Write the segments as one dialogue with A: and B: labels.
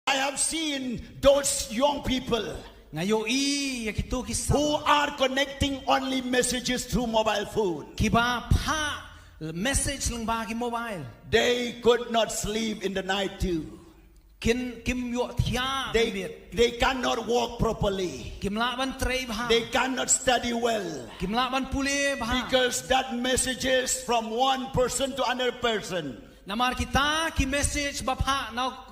A: I have seen those young people who are connecting only messages through mobile phone. They could not sleep in the night too. They cannot walk properly. They cannot study well. Because that messages from one person to another person.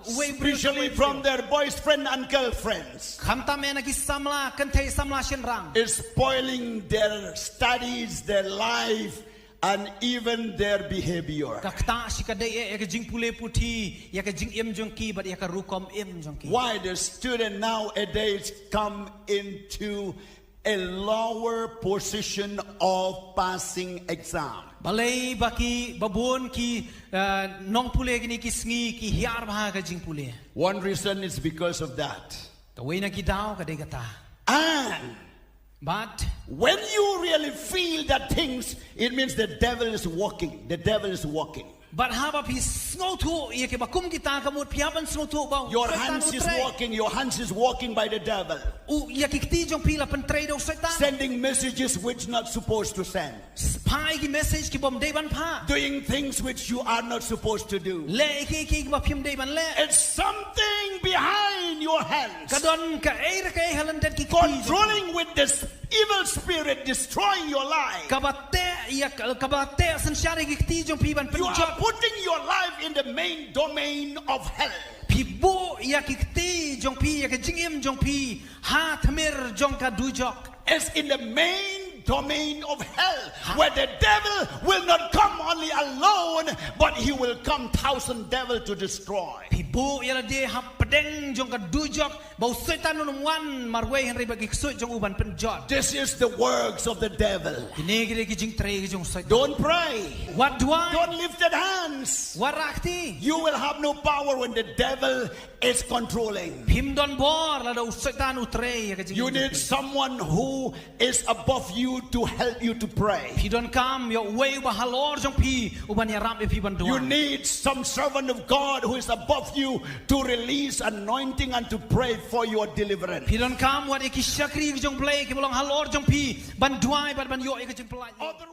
A: Especially from their boyfriend and girlfriends. It's spoiling their studies, their life, and even their behavior. Why the student nowadays come into a lower position of passing exam? One reason is because of that. But when you really feel that things, it means the devil is walking. The devil is walking. Your hands is walking. Your hands is walking by the devil. Sending messages which not supposed to send. Doing things which you are not supposed to do. It's something behind your hands. Controlling with this evil spirit, destroying your life. You are putting your life in the main domain of hell. It's in the main domain of hell, where the devil will not come only alone, but he will come 1,000 devils to destroy. This is the works of the devil. Don't pray. Don't lift your hands. You will have no power when the devil is controlling. You need someone who is above you to help you to pray. You need some servant of God who is above you to release anointing and to pray for your deliverance. Otherwise